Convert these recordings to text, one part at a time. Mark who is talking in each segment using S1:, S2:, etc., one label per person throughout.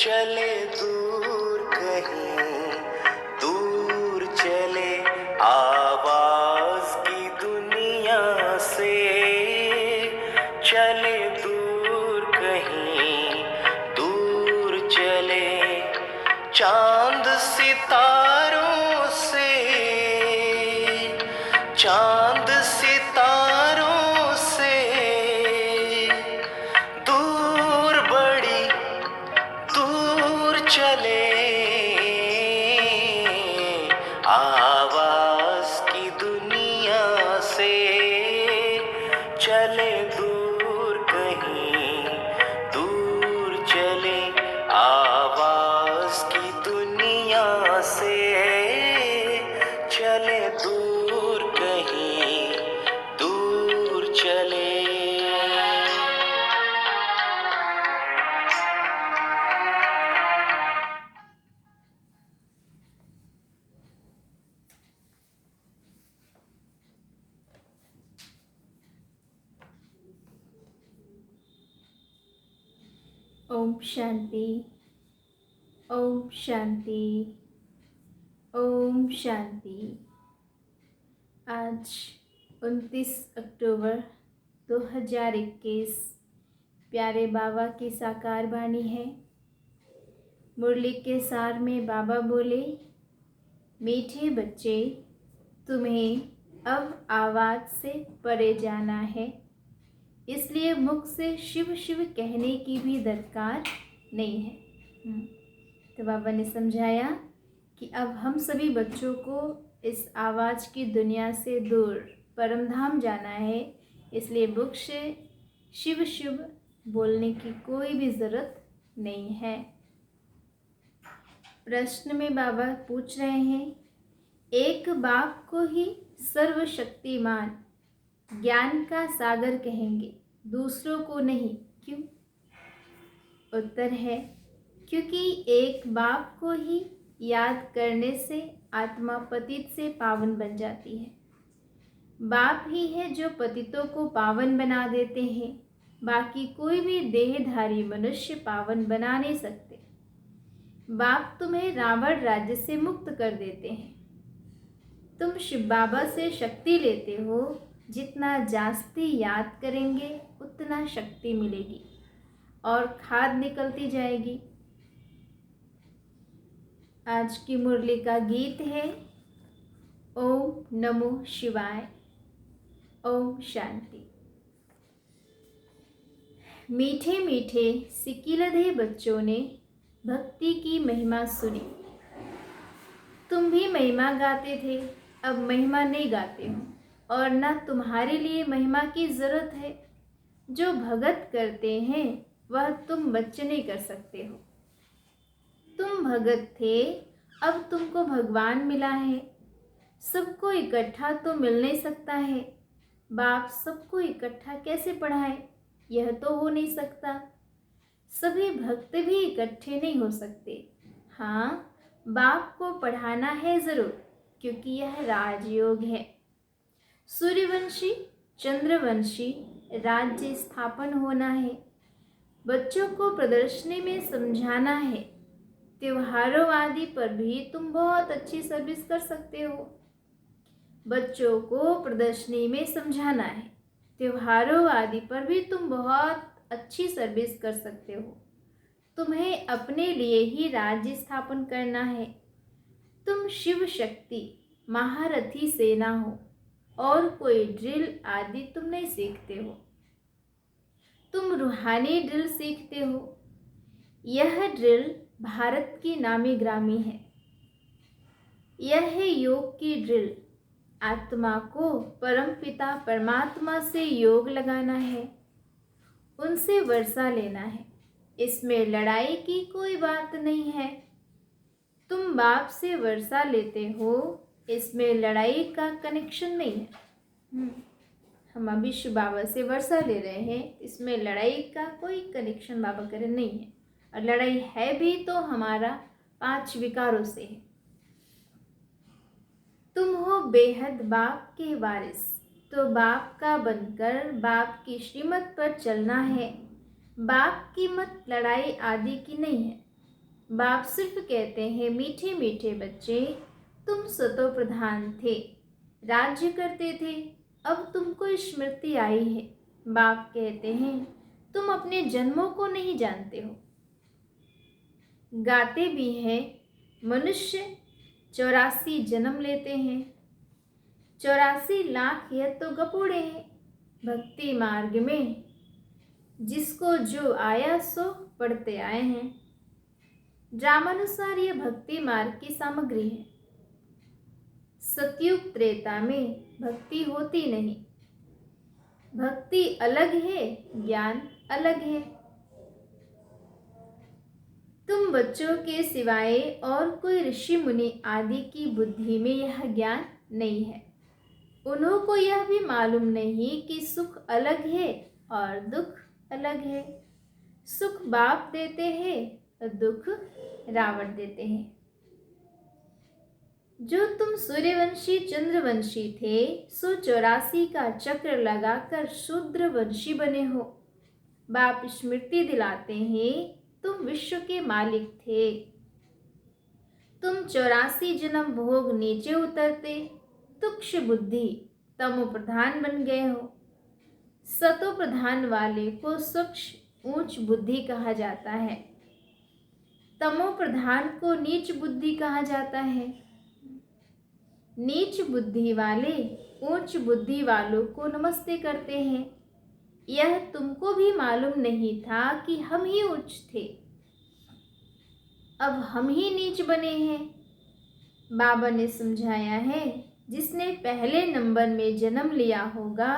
S1: चले दूर कहीं, दूर चले आवाज की दुनिया से, चले दूर कहीं, दूर चले चांद सितारों से, चांद सितारों से दूर, बड़ी दूर चले आवाज की दुनिया से, चले दूर कहीं, दूर चले आवाज की दुनिया से, चले दूर कहीं, दूर चले।
S2: ओम शांति, ओम शांति, ओम शांति। आज 29 अक्टूबर 2021 प्यारे बाबा की साकार वाणी है। मुरली के सार में बाबा बोले, मीठे बच्चे, तुम्हें अब आवाज़ से परे जाना है, इसलिए मुख से शिव शिव कहने की भी दरकार नहीं है। तो बाबा ने समझाया कि अब हम सभी बच्चों को इस आवाज़ की दुनिया से दूर परम धाम जाना है, इसलिए मुख से शिव शिव बोलने की कोई भी ज़रूरत नहीं है। प्रश्न में बाबा पूछ रहे हैं, एक बाप को ही सर्वशक्तिमान ज्ञान का सागर कहेंगे, दूसरों को नहीं, क्यों? उत्तर है, क्योंकि एक बाप को ही याद करने से आत्मा पतित से पावन बन जाती है। बाप ही है जो पतितों को पावन बना देते हैं, बाकी कोई भी देहधारी मनुष्य पावन बना नहीं सकते। बाप तुम्हें रावण राज्य से मुक्त कर देते हैं। तुम शिव बाबा से शक्ति लेते हो, जितना जास्ती याद करेंगे उतना शक्ति मिलेगी और खाद निकलती जाएगी। आज की मुरली का गीत है ओम नमो शिवाय। ओम शांति। मीठे मीठे सिकिलधे बच्चों ने भक्ति की महिमा सुनी। तुम भी महिमा गाते थे, अब महिमा नहीं गाते हो और ना तुम्हारे लिए महिमा की ज़रूरत है। जो भगत करते हैं वह तुम बच्चे नहीं कर सकते हो। तुम भगत थे, अब तुमको भगवान मिला है। सबको इकट्ठा तो मिल नहीं सकता है। बाप सबको इकट्ठा कैसे पढ़ाए, यह तो हो नहीं सकता। सभी भक्त भी इकट्ठे नहीं हो सकते। हाँ, बाप को पढ़ाना है ज़रूर, क्योंकि यह राजयोग है। सूर्यवंशी चंद्रवंशी राज्य स्थापन होना है। बच्चों को प्रदर्शनी में समझाना है। त्योहारों आदि पर भी तुम बहुत अच्छी सर्विस कर सकते हो। बच्चों को प्रदर्शनी में समझाना है, त्योहारों आदि पर भी तुम बहुत अच्छी सर्विस कर सकते हो। तुम्हें अपने लिए ही राज्य स्थापन करना है। तुम शिव शक्ति महारथी सेना हो और कोई ड्रिल आदि तुम नहीं सीखते हो। तुम रूहानी ड्रिल सीखते हो। यह ड्रिल भारत की नामी ग्रामी है। यह है योग की ड्रिल। आत्मा को परमपिता परमात्मा से योग लगाना है, उनसे वर्षा लेना है। इसमें लड़ाई की कोई बात नहीं है। तुम बाप से वर्षा लेते हो, इसमें लड़ाई का कनेक्शन नहीं है। हम अभी शिव बाबा से वर्षा ले रहे हैं, इसमें लड़ाई का कोई कनेक्शन बाबा करे नहीं है। और लड़ाई है भी तो हमारा 5 विकारों से है। तुम हो बेहद बाप के वारिस, तो बाप का बनकर बाप की श्रीमत पर चलना है। बाप की मत लड़ाई आदि की नहीं है। बाप सिर्फ कहते हैं, मीठे मीठे बच्चे, तुम सतो प्रधान थे, राज्य करते थे, अब तुमको स्मृति आई है। बाप कहते हैं, तुम अपने जन्मों को नहीं जानते हो। गाते भी हैं, मनुष्य 84 जन्म लेते हैं, 84 लाख यह तो गपूड़े हैं। भक्ति मार्ग में जिसको जो आया सो पढ़ते आए हैं। ड्रामानुसार यह भक्ति मार्ग की सामग्री है। सतयुग त्रेता में भक्ति होती नहीं। भक्ति अलग है, ज्ञान अलग है। तुम बच्चों के सिवाय और कोई ऋषि मुनि आदि की बुद्धि में यह ज्ञान नहीं है। उन्हों को यह भी मालूम नहीं कि सुख अलग है और दुख अलग है। सुख बाप देते हैं और दुख रावण देते हैं। जो तुम सूर्यवंशी चंद्रवंशी थे, सो 84 का चक्र लगाकर शूद्रवंशी बने हो। बाप स्मृति दिलाते हैं, तुम विश्व के मालिक थे। तुम 84 जन्म भोग नीचे उतरते तुक्ष बुद्धि तमो प्रधान बन गए हो। सतो प्रधान वाले को सूक्ष्म ऊंच बुद्धि कहा जाता है। तमो प्रधान को नीच बुद्धि कहा जाता है। नीच बुद्धि वाले ऊंच बुद्धि वालों को नमस्ते करते हैं। यह तुमको भी मालूम नहीं था कि हम ही उच्च थे, अब हम ही नीच बने हैं। बाबा ने समझाया है, जिसने पहले नंबर में जन्म लिया होगा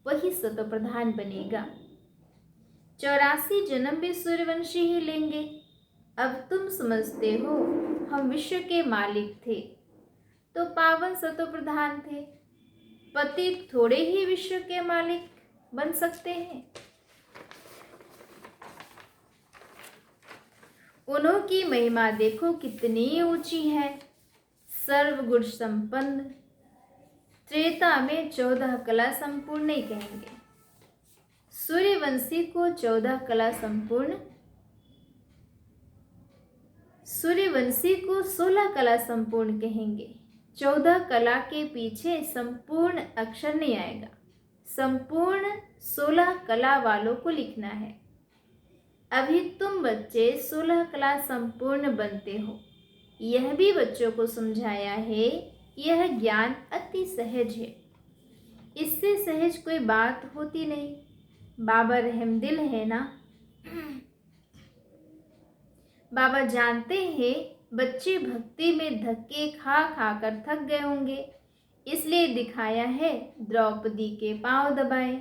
S2: वही सतो प्रधान बनेगा। 84 जन्म भी सूर्यवंशी ही लेंगे। अब तुम समझते हो हम विश्व के मालिक थे तो पावन सतो प्रधान थे। पति थोड़े ही विश्व के मालिक बन सकते हैं। उन्हों की महिमा देखो कितनी ऊंची है। सर्वगुण संपन्न, त्रेता में 14 कला संपूर्ण नहीं कहेंगे। सूर्यवंशी को 14 कला संपूर्ण, सूर्यवंशी को 16 कला संपूर्ण कहेंगे। 14 कला के पीछे संपूर्ण अक्षर नहीं आएगा। संपूर्ण 16 कला वालों को लिखना है। अभी तुम बच्चे 16 कला संपूर्ण बनते हो। यह भी बच्चों को समझाया है। यह ज्ञान अति सहज है, इससे सहज कोई बात होती नहीं। बाबा रहमदिल है ना। बाबा जानते हैं बच्चे भक्ति में धक्के खा खा कर थक गए होंगे, इसलिए दिखाया है द्रौपदी के पांव दबाए।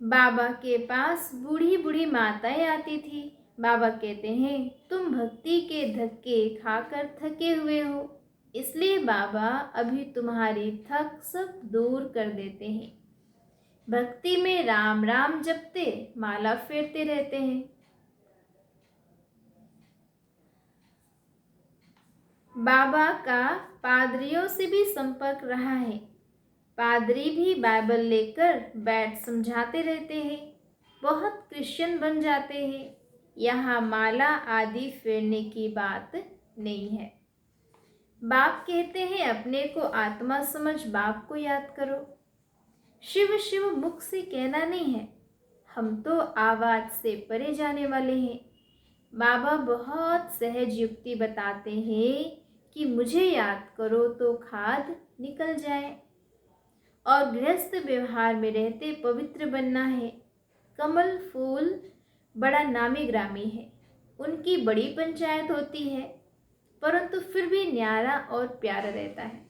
S2: बाबा के पास बूढ़ी बूढ़ी माताएं आती थी। बाबा कहते हैं तुम भक्ति के धक्के खाकर थके हुए हो, इसलिए बाबा अभी तुम्हारी थक सब दूर कर देते हैं। भक्ति में राम राम जपते माला फेरते रहते हैं। बाबा का पादरियों से भी संपर्क रहा है। पादरी भी बाइबल लेकर बैठ समझाते रहते हैं। बहुत क्रिश्चियन बन जाते हैं। यहाँ माला आदि फेरने की बात नहीं है। बाप कहते हैं अपने को आत्मा समझ बाप को याद करो। शिव शिव मुख से कहना नहीं है, हम तो आवाज से परे जाने वाले हैं। बाबा बहुत सहज युक्ति बताते हैं कि मुझे याद करो तो खाद निकल जाए और गृहस्थ व्यवहार में रहते पवित्र बनना है। कमल फूल बड़ा नामी ग्रामी है, उनकी बड़ी पंचायत होती है, परंतु फिर भी न्यारा और प्यारा रहता है।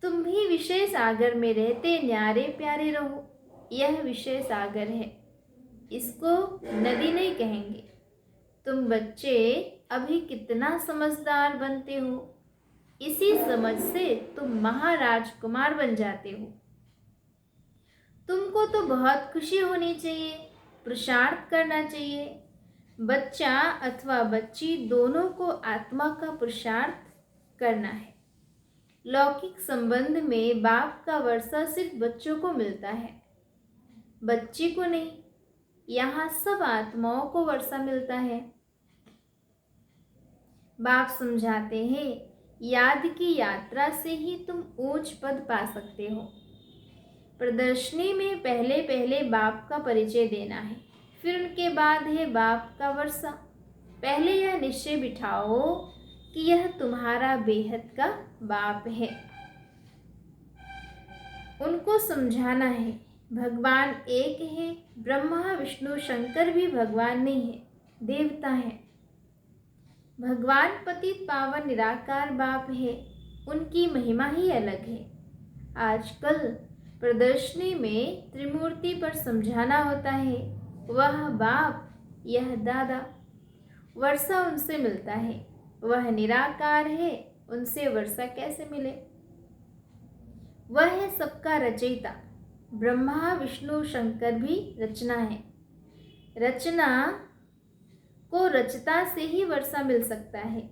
S2: तुम भी विषय सागर में रहते न्यारे प्यारे रहो। यह विषय सागर है, इसको नदी नहीं कहेंगे। तुम बच्चे अभी कितना समझदार बनते हो, इसी समझ से तुम महाराजकुमार बन जाते हो। तुमको तो बहुत खुशी होनी चाहिए, पुरुषार्थ करना चाहिए। बच्चा अथवा बच्ची दोनों को आत्मा का पुरुषार्थ करना है। लौकिक संबंध में बाप का वर्षा सिर्फ बच्चों को मिलता है, बच्ची को नहीं। यहाँ सब आत्माओं को वर्षा मिलता है। बाप समझाते हैं, याद की यात्रा से ही तुम ऊंच पद पा सकते हो। प्रदर्शनी में पहले पहले बाप का परिचय देना है, फिर उनके बाद है बाप का वर्षा। पहले यह निश्चय बिठाओ कि यह तुम्हारा बेहद का बाप है। उनको समझाना है, भगवान एक है, ब्रह्मा विष्णु शंकर भी भगवान नहीं है, देवता है। भगवान पतित पावन निराकार बाप है, उनकी महिमा ही अलग है। आजकल प्रदर्शनी में त्रिमूर्ति पर समझाना होता है, वह बाप, यह दादा। वर्षा उनसे मिलता है, वह निराकार है, उनसे वर्षा कैसे मिले? वह है सबका रचयिता। ब्रह्मा विष्णु शंकर भी रचना है। रचना को रचता से ही वर्षा मिल सकता है।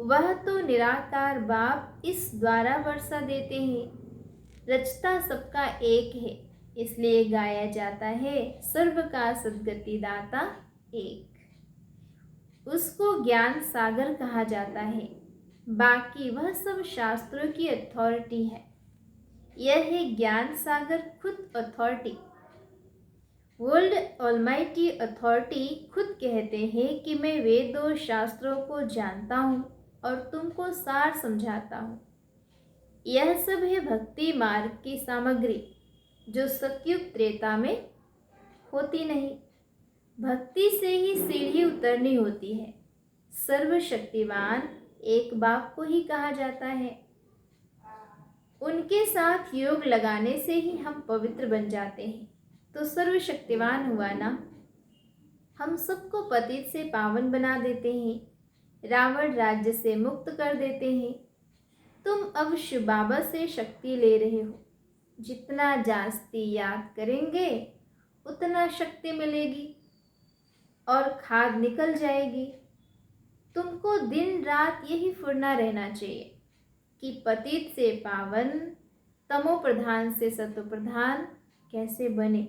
S2: वह तो निराकार बाप इस द्वारा वर्षा देते हैं। रचता सबका एक है, इसलिए गाया जाता है, सर्व का सद्गति दाता एक। उसको ज्ञान सागर कहा जाता है। बाकी वह सब शास्त्रों की अथॉरिटी है। यह है ज्ञान सागर, खुद अथॉरिटी। वर्ल्ड ऑलमाइटी अथॉरिटी खुद कहते हैं कि मैं वेदों शास्त्रों को जानता हूँ और तुमको सार समझाता हूँ। यह सब है भक्ति मार्ग की सामग्री, जो सतयुग त्रेता में होती नहीं। भक्ति से ही सीढ़ी उतरनी होती है। सर्वशक्तिवान एक बाप को ही कहा जाता है। उनके साथ योग लगाने से ही हम पवित्र बन जाते हैं, तो सर्वशक्तिवान हुआ ना। हम सबको पतित से पावन बना देते हैं, रावण राज्य से मुक्त कर देते हैं। तुम अब शिव बाबा से शक्ति ले रहे हो। जितना जास्ती याद करेंगे उतना शक्ति मिलेगी और खाद निकल जाएगी। तुमको दिन रात यही फुरना रहना चाहिए कि पतित से पावन, तमो प्रधान से सतो प्रधान कैसे बने।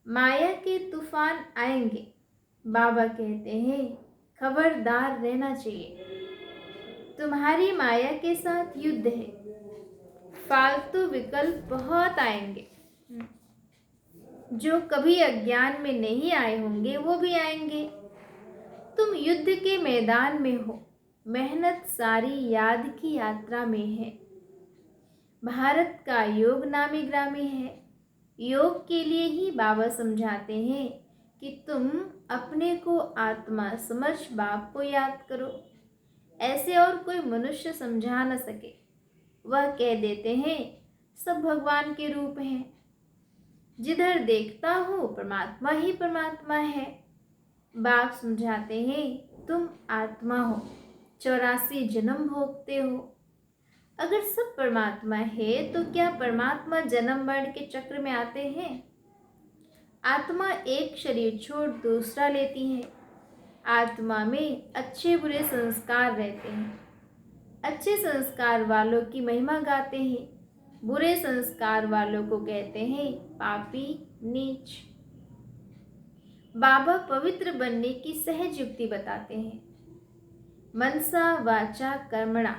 S2: माया के तूफान आएंगे, बाबा कहते हैं खबरदार रहना चाहिए। तुम्हारी माया के साथ युद्ध है। फालतू विकल्प बहुत आएंगे। जो कभी अज्ञान में नहीं आए होंगे वो भी आएंगे। तुम युद्ध के मैदान में हो। मेहनत सारी याद की यात्रा में है। भारत का योग नामी ग्रामी है। योग के लिए ही बाबा समझाते हैं कि तुम अपने को आत्मा समझ बाप को याद करो। ऐसे और कोई मनुष्य समझा न सके। वह कह देते हैं सब भगवान के रूप हैं। जिधर देखता हूँ परमात्मा ही परमात्मा है। बाप समझाते हैं तुम आत्मा हो, 84 जन्म भोगते हो। अगर सब परमात्मा है तो क्या परमात्मा जन्म मरण के चक्र में आते हैं? आत्मा एक शरीर छोड़ दूसरा लेती है। आत्मा में अच्छे बुरे संस्कार रहते हैं। अच्छे संस्कार वालों की महिमा गाते हैं, बुरे संस्कार वालों को कहते हैं पापी, नीच। बाबा पवित्र बनने की सहज युक्ति बताते हैं। मनसा वाचा कर्मणा,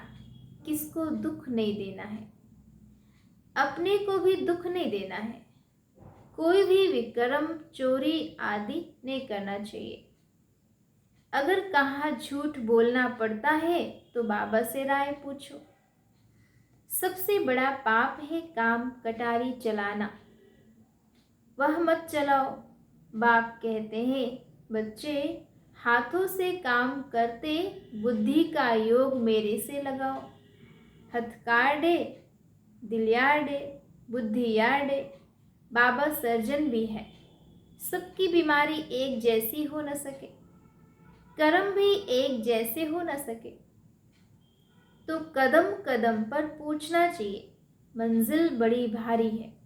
S2: किसको दुख नहीं देना है, अपने को भी दुख नहीं देना है। कोई भी विक्रम, चोरी आदि नहीं करना चाहिए। अगर कहाँ झूठ बोलना पड़ता है तो बाबा से राय पूछो। सबसे बड़ा पाप है काम कटारी चलाना, वह मत चलाओ। बाप कहते हैं बच्चे, हाथों से काम करते बुद्धि का योग मेरे से लगाओ। हथकार डे, दिलियार डे, बुद्धियार डे। बाबा सर्जन भी है। सबकी बीमारी एक जैसी हो न सके, कर्म भी एक जैसे हो न सके, तो कदम कदम पर पूछना चाहिए, मंजिल बड़ी भारी है।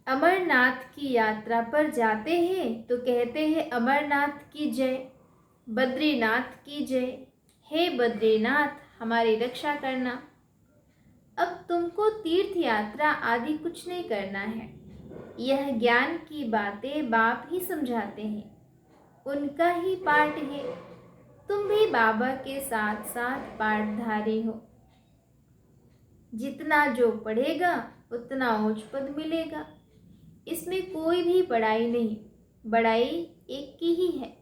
S2: अमरनाथ की यात्रा पर जाते हैं तो कहते हैं अमरनाथ की जय, बद्रीनाथ की जय। हे बद्रीनाथ हमारी रक्षा करना। अब तुमको तीर्थ यात्रा आदि कुछ नहीं करना है। यह ज्ञान की बातें बाप ही समझाते हैं, उनका ही पाठ है। तुम भी बाबा के साथ साथ पाठधारी हो। जितना जो पढ़ेगा उतना उच्च पद मिलेगा। इसमें कोई भी बड़ाई नहीं, बड़ाई एक की ही है,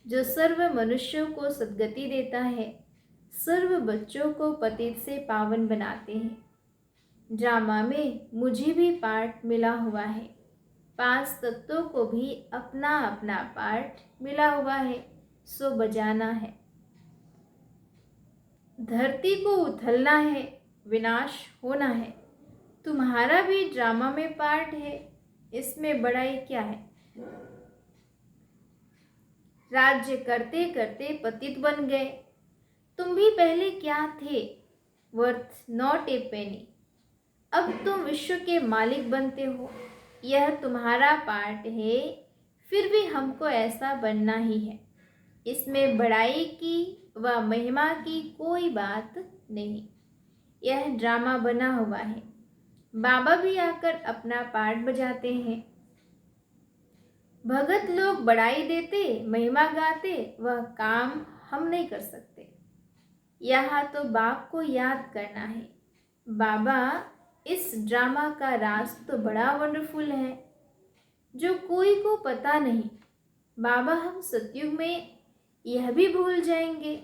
S2: जो सर्व मनुष्यों को सद्गति देता है, सर्व बच्चों को पतित से पावन बनाते हैं। ड्रामा में मुझे भी पाठ मिला हुआ है, 5 तत्वों को भी अपना अपना पाठ मिला हुआ है, सो बजाना है। धरती को उथलना है, विनाश होना है। तुम्हारा भी ड्रामा में पार्ट है, इसमें बड़ाई क्या है। राज्य करते करते पतित बन गए। तुम भी पहले क्या थे, वर्थ नॉट ए पेनी। अब तुम विश्व के मालिक बनते हो, यह तुम्हारा पार्ट है। फिर भी हमको ऐसा बनना ही है। इसमें बड़ाई की व महिमा की कोई बात नहीं। यह ड्रामा बना हुआ है। बाबा भी आकर अपना पार्ट बजाते हैं। भगत लोग बड़ाई देते, महिमा गाते, वह काम हम नहीं कर सकते। यहाँ तो बाप को याद करना है। बाबा, इस ड्रामा का राज तो बड़ा वंडरफुल है, जो कोई को पता नहीं। बाबा, हम सतयुग में यह भी भूल जाएंगे।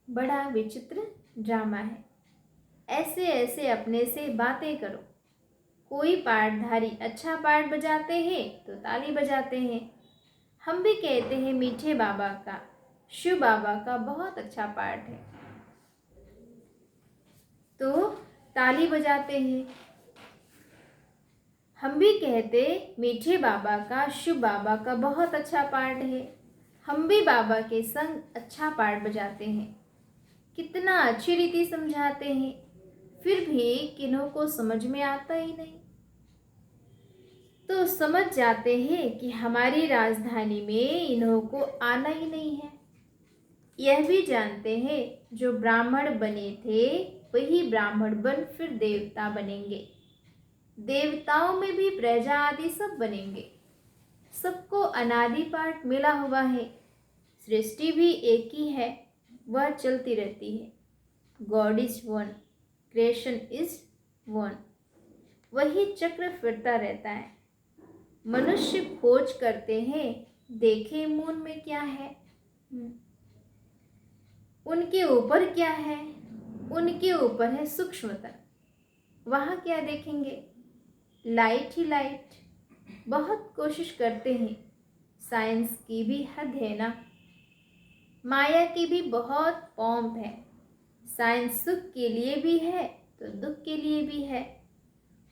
S2: बड़ा विचित्र ड्रामा है। ऐसे ऐसे अपने से बातें करो। कोई पाठधारी अच्छा पाठ बजाते हैं तो ताली बजाते हैं। हम भी कहते हैं मीठे बाबा का, शिव बाबा का बहुत अच्छा पाठ है, तो ताली बजाते हैं। हम भी कहते मीठे बाबा का, शिव बाबा का बहुत अच्छा पाठ है। हम भी बाबा के संग अच्छा पाठ बजाते हैं। कितना अच्छी रीति समझाते हैं, फिर भी किन्हों को समझ में आता ही नहीं। तो समझ जाते हैं कि हमारी राजधानी में इन्हों को आना ही नहीं है। यह भी जानते हैं जो ब्राह्मण बने थे वही ब्राह्मण बन फिर देवता बनेंगे। देवताओं में भी प्रजा आदि सब बनेंगे। सबको अनादि पाठ मिला हुआ है। सृष्टि भी एक ही है, वह चलती रहती है। God is one, creation is one, वही चक्र फिरता रहता है। मनुष्य खोज करते हैं, देखे मून में क्या है, उनके ऊपर क्या है, उनके ऊपर है सूक्ष्मतम। वहाँ क्या देखेंगे, लाइट ही लाइट। बहुत कोशिश करते हैं, साइंस की भी हद है ना। माया की भी बहुत पॉम्प है। साइंस सुख के लिए भी है तो दुख के लिए भी है।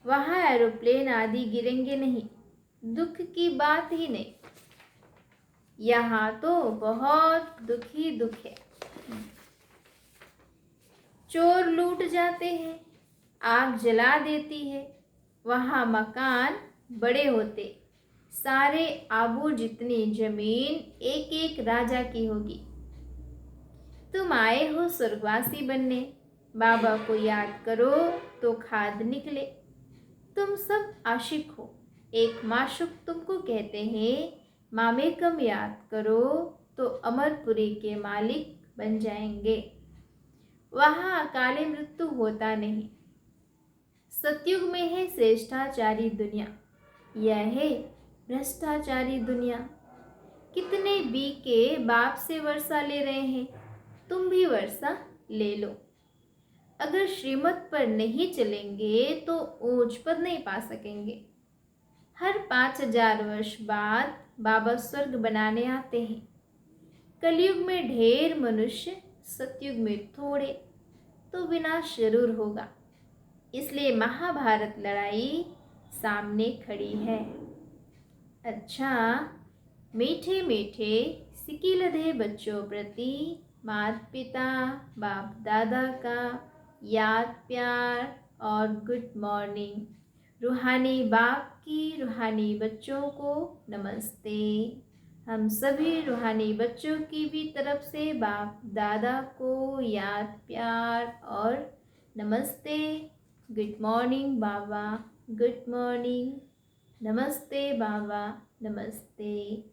S2: वहाँ एरोप्लेन आदि गिरेंगे नहीं, दुख की बात ही नहीं। यहाँ तो बहुत दुख ही दुख है। चोर लूट जाते हैं, आग जला देती है। वहाँ मकान बड़े होते, सारे आबू जितनी जमीन एक एक राजा की होगी। तुम आए हो स्वर्गवासी बनने, बाबा को याद करो तो खाद निकले। तुम सब आशिक हो, एक माशुक तुमको कहते हैं। मामेकम याद करो तो अमरपुरी के मालिक बन जाएंगे। वहाँ अकाले मृत्यु होता नहीं। सतयुग में है श्रेष्ठाचारी दुनिया, यह है भ्रष्टाचारी दुनिया। कितने बी के बाप से वर्षा ले रहे हैं, तुम भी वर्षा ले लो। अगर श्रीमत पर नहीं चलेंगे तो ऊंच पद नहीं पा सकेंगे। हर 5000 वर्ष बाद बाबा स्वर्ग बनाने आते हैं। कलयुग में ढेर मनुष्य, सतयुग में थोड़े, तो विनाश जरूर होगा। इसलिए महाभारत लड़ाई सामने खड़ी है। अच्छा, मीठे मीठे सिकिलधे बच्चों प्रति माता पिता बाप दादा का याद प्यार और गुड मॉर्निंग। रूहानी बाप की रूहानी बच्चों को नमस्ते। हम सभी रूहानी बच्चों की भी तरफ से बाप दादा को याद प्यार और नमस्ते। गुड मॉर्निंग बाबा, गुड मॉर्निंग। नमस्ते बाबा, नमस्ते।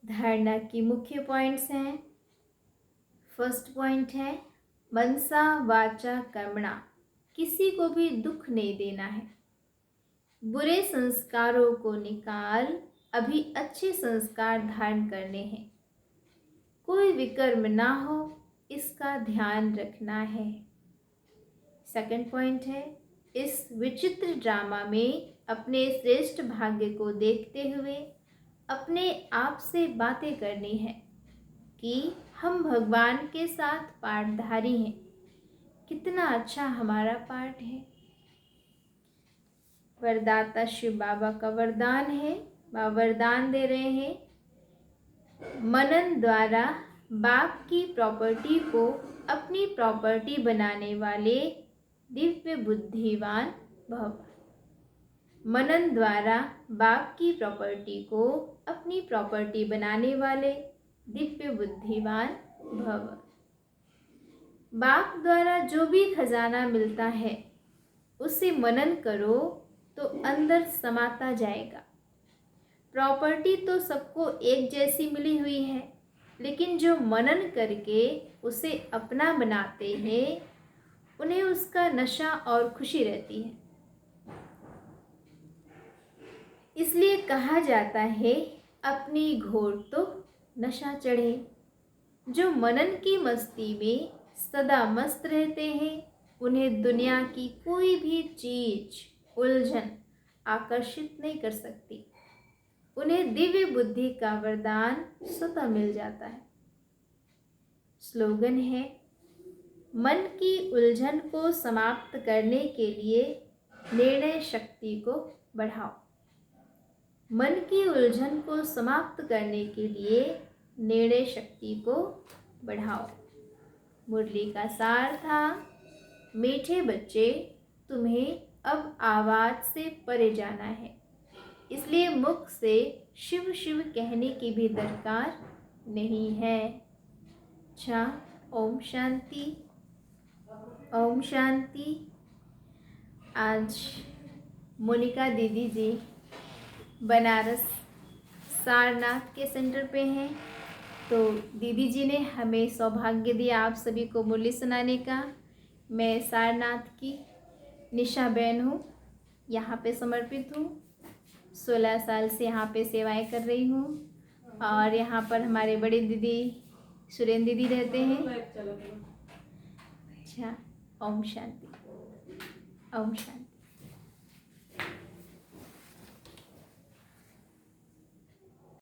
S2: धारणा की मुख्य पॉइंट्स हैं। फर्स्ट पॉइंट है मनसा वाचा कर्मणा, किसी को भी दुख नहीं देना है। बुरे संस्कारों को निकाल, अभी अच्छे संस्कार धारण करने हैं। कोई विकर्म ना हो, इसका ध्यान रखना है। सेकंड पॉइंट है इस विचित्र ड्रामा में अपने श्रेष्ठ भाग्य को देखते हुए अपने आप से बातें करनी है कि हम भगवान के साथ पाठधारी हैं, कितना अच्छा हमारा पाठ है। वरदाता शिव बाबा का वरदान है, बाबा वरदान दे रहे हैं, मनन द्वारा बाप की प्रॉपर्टी को अपनी प्रॉपर्टी बनाने वाले दिव्य बुद्धिवान भव। मनन द्वारा बाप की प्रॉपर्टी को अपनी प्रॉपर्टी बनाने वाले दिव्य बुद्धिमान भव। बाप द्वारा जो भी खजाना मिलता है उसे मनन करो तो अंदर समाता जाएगा। प्रॉपर्टी तो सबको एक जैसी मिली हुई है, लेकिन जो मनन करके उसे अपना बनाते हैं उन्हें उसका नशा और खुशी रहती है। इसलिए कहा जाता है अपनी घोर तो नशा चढ़े। जो मनन की मस्ती में सदा मस्त रहते हैं उन्हें दुनिया की कोई भी चीज उलझन आकर्षित नहीं कर सकती। उन्हें दिव्य बुद्धि का वरदान स्वतः मिल जाता है। स्लोगन है मन की उलझन को समाप्त करने के लिए निर्णय शक्ति को बढ़ाओ। मन की उलझन को समाप्त करने के लिए निर्णय शक्ति को बढ़ाओ। मुरली का सार था, मीठे बच्चे तुम्हें अब आवाज से परे जाना है, इसलिए मुख से शिव शिव कहने की भी दरकार नहीं है। अच्छा, ओम शांति, ओम शांति। आज मोनिका दीदी जी बनारस सारनाथ के सेंटर पे हैं, तो दीदी जी ने हमें सौभाग्य दिया आप सभी को मुरली सुनाने का। मैं सारनाथ की निशा बहन हूँ, यहाँ पे समर्पित हूँ। 16 साल से यहाँ पे सेवाएं कर रही हूँ और यहाँ पर हमारे बड़े दीदी सुरेंद्र दीदी रहते हैं। अच्छा, ओम शांति, ओम शांति।